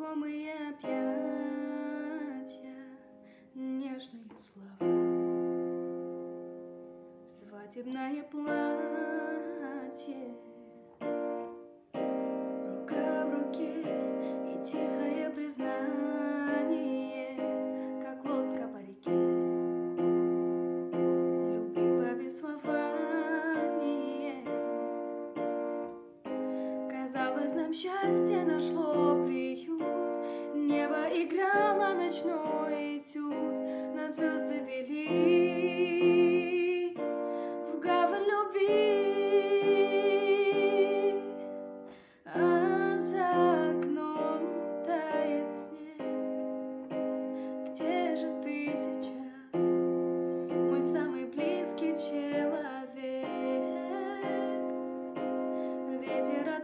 знакомые объятия, нежные слова, свадебное платье, рука в руке и тихое признание, как лодка по реке, любви повествование. Казалось, нам счастье нашло приют, небо играло ночной этюд, на звезды вели